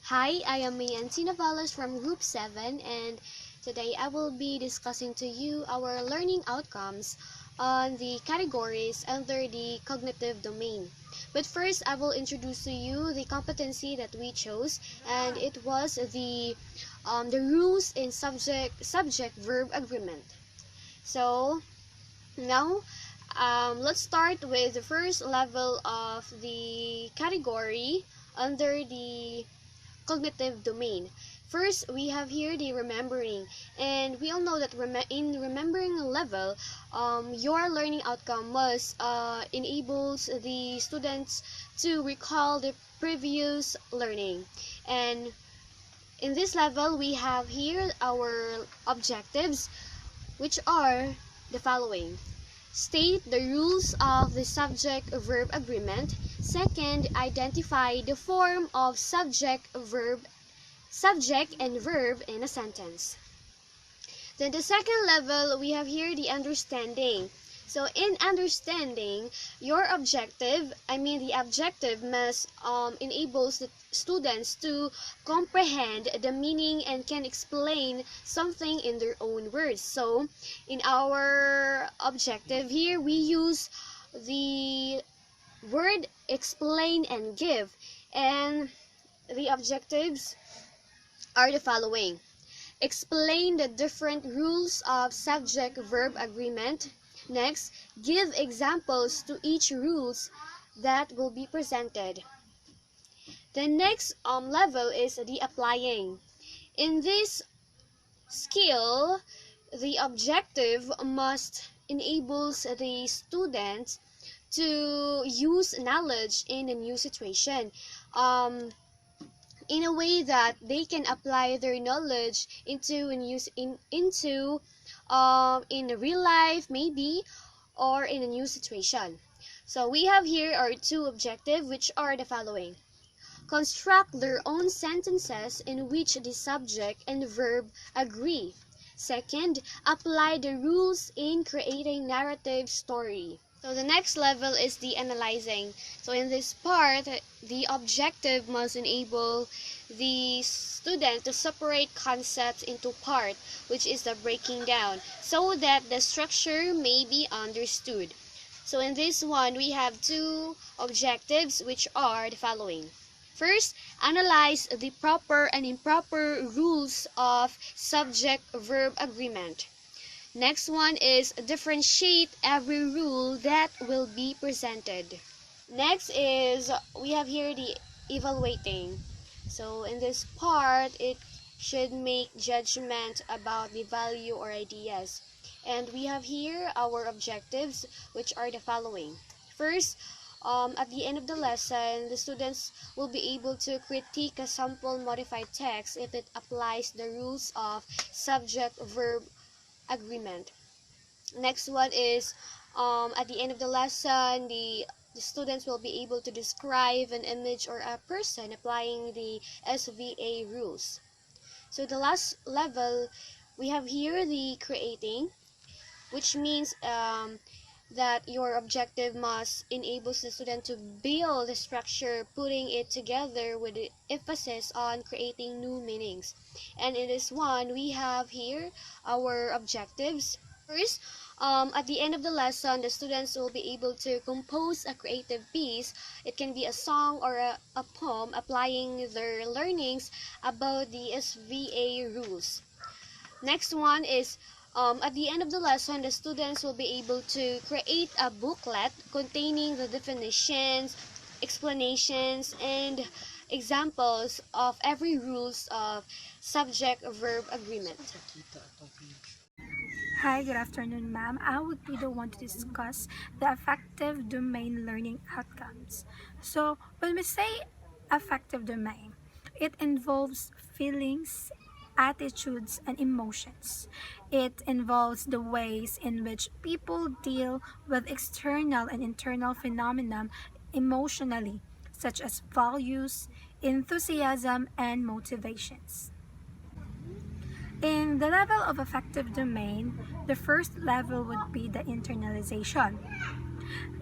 Hi, I am Navales from Group 7, and today I will be discussing to you our learning outcomes on the categories under the cognitive domain. But first, I will introduce to you the competency that we chose, and it was the rules in subject-verb agreement. So now, let's start with the first level of the category under the cognitive domain. First, we have here the remembering, and we all know that in remembering level, your learning outcome was enables the students to recall the previous learning. And in this level, we have here our objectives, which are the following. State the rules of the subject-verb agreement. Second, identify the form of subject and verb in a sentence. Then the second level, we have here the understanding. So in understanding, the objective must enables the students to comprehend the meaning and can explain something in their own words. So in our objective here, we use the word explain and give, and the objectives are the following. Explain the different rules of subject-verb agreement. Next, give examples to each rules that will be presented. The next level is the applying. In this skill, the objective must enables the students to use knowledge in a new situation. In a way that they can apply their knowledge into in real life maybe, or in a new situation. So we have here our two objectives, which are the following. Construct their own sentences in which the subject and verb agree. Second, apply the rules in creating narrative story. So the next level is the analyzing. So in this part, the objective must enable the student to separate concepts into part, which is the breaking down, so that the structure may be understood. So in this one, we have two objectives, which are the following. First, analyze the proper and improper rules of subject-verb agreement. Next one is differentiate every rule that will be presented. Next is we have here the evaluating. So in this part, it should make judgment about the value or ideas. And we have here our objectives, which are the following. First, at the end of the lesson, the students will be able to critique a sample modified text if it applies the rules of subject-verb agreement. Next one is at the end of the lesson, the students will be able to describe an image or a person applying the SVA rules. So the last level, we have here the creating, which means that your objective must enable the student to build the structure, putting it together with the emphasis on creating new meanings. And in this one, we have here our objectives. First, at the end of the lesson, the students will be able to compose a creative piece. It can be a song or a poem applying their learnings about the SVA rules. Next one is at the end of the lesson, the students will be able to create a booklet containing the definitions, explanations, and examples of every rules of subject-verb agreement. Hi, good afternoon, ma'am. I would be the one to discuss the affective domain learning outcomes. So, when we say affective domain, it involves feelings, attitudes, and emotions. It involves the ways in which people deal with external and internal phenomena emotionally, such as values, enthusiasm, and motivations. In the level of affective domain, the first level would be the internalization.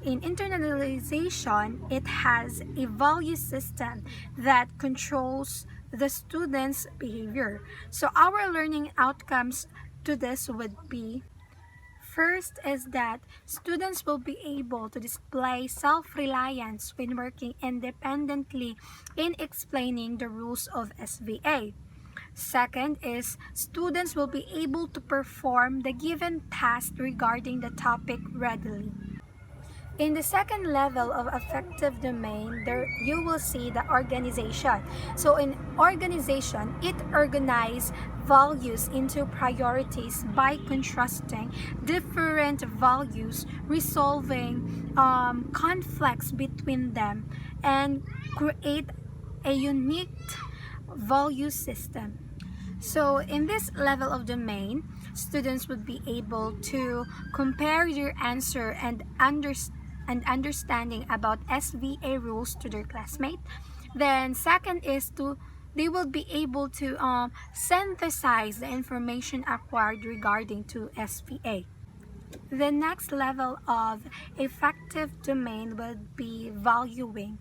In internalization, it has a value system that controls the student's behavior. So our learning outcomes to this would be: first is that students will be able to display self-reliance when working independently in explaining the rules of SVA. Second is students will be able to perform the given task regarding the topic readily. In the second level of affective domain, there you will see the organization. So in organization, it organizes values into priorities by contrasting different values, resolving conflicts between them, and create a unique value system. So in this level of domain, students would be able to compare their answer and understanding about SVA rules to their classmate. Then second is they will be able to synthesize the information acquired regarding to SVA. The next level of effective domain would be valuing.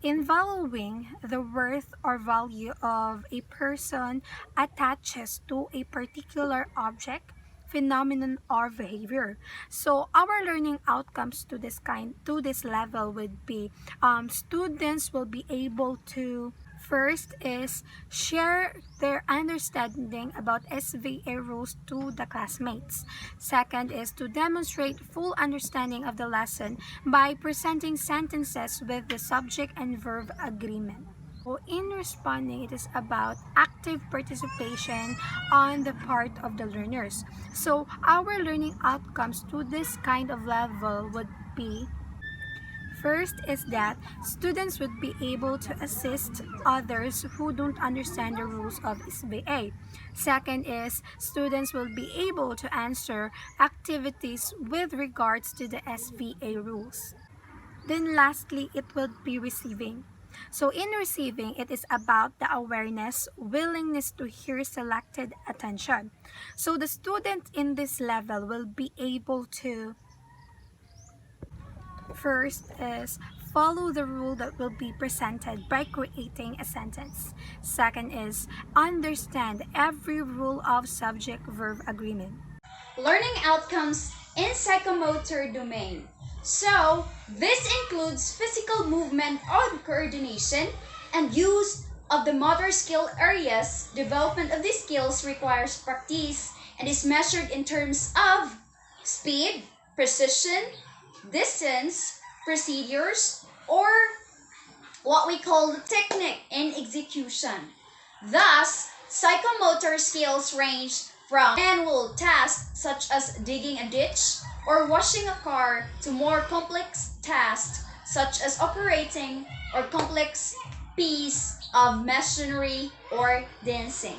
In valuing, the worth or value of a person attaches to a particular object, phenomenon, or behavior. So our learning outcomes to this level would be students will be able to: first is share their understanding about SVA rules to the classmates. Second is to demonstrate full understanding of the lesson by presenting sentences with the subject and verb agreement. So in responding, it is about active participation on the part of the learners. So our learning outcomes to this kind of level would be: first is that students would be able to assist others who don't understand the rules of SBA. Second is students will be able to answer activities with regards to the SVA rules. Then lastly, it will be receiving. So in receiving, it is about the awareness, willingness to hear, selected attention. So the student in this level will be able to: first is follow the rule that will be presented by creating a sentence. Second is understand every rule of subject-verb agreement. Learning outcomes in psychomotor domain. So, this includes physical movement or coordination and use of the motor skill areas. Development of these skills requires practice and is measured in terms of speed, precision, distance, procedures, or what we call technique in execution. Thus, psychomotor skills range from manual tasks such as digging a ditch or washing a car to more complex tasks such as operating or complex piece of machinery or dancing.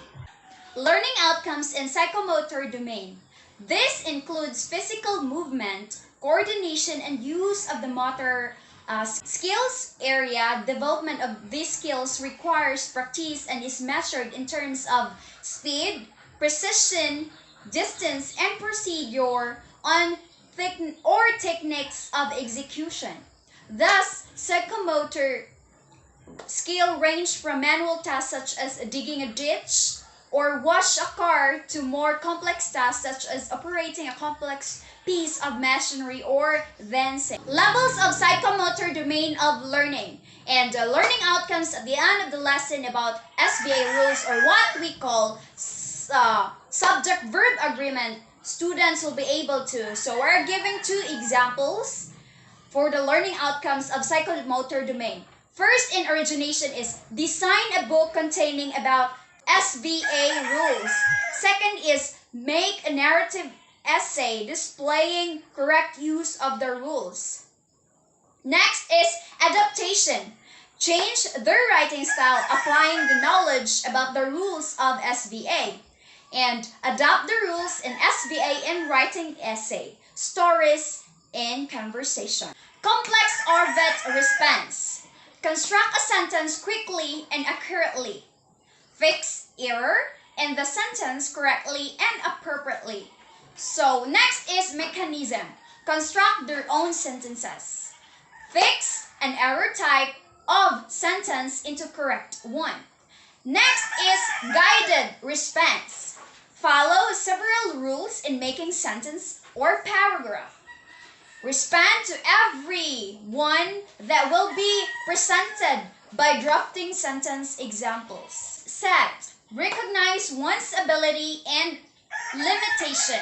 Learning outcomes in psychomotor domain. This includes physical movement, coordination, and use of the motor skills area. Development of these skills requires practice and is measured in terms of speed, precision, distance, and procedure on techniques of execution. Thus, psychomotor skill range from manual tasks such as digging a ditch or wash a car to more complex tasks such as operating a complex piece of machinery or dancing. Levels of psychomotor domain of learning and learning outcomes at the end of the lesson about SBA rules, or what we call subject-verb agreement. Students will be able to. So we're giving two examples for the learning outcomes of psychomotor domain. First in origination is design a book containing about SBA rules. Second is make a narrative essay displaying correct use of the rules. Next is adaptation. Change their writing style, applying the knowledge about the rules of SBA. And adapt the rules in SBA in writing essay, stories, and conversation. Complex or vet response. Construct a sentence quickly and accurately. Fix error in the sentence correctly and appropriately. So next is mechanism. Construct their own sentences. Fix an error type of sentence into correct one. Next is guided response. Follow several rules in making sentence or paragraph. Respond to every one that will be presented by drafting sentence examples. Set. Recognize one's ability and limitation.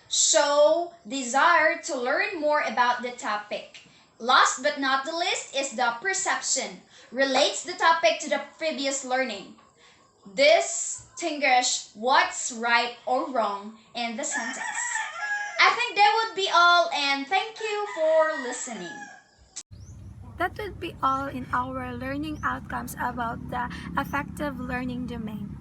Show desire to learn more about the topic. Last but not the least is the perception. Relates the topic to the previous learning. Distinguish what's right or wrong in the sentence. I think that would be all, and thank you for listening. That would be all in our learning outcomes about the affective learning domain.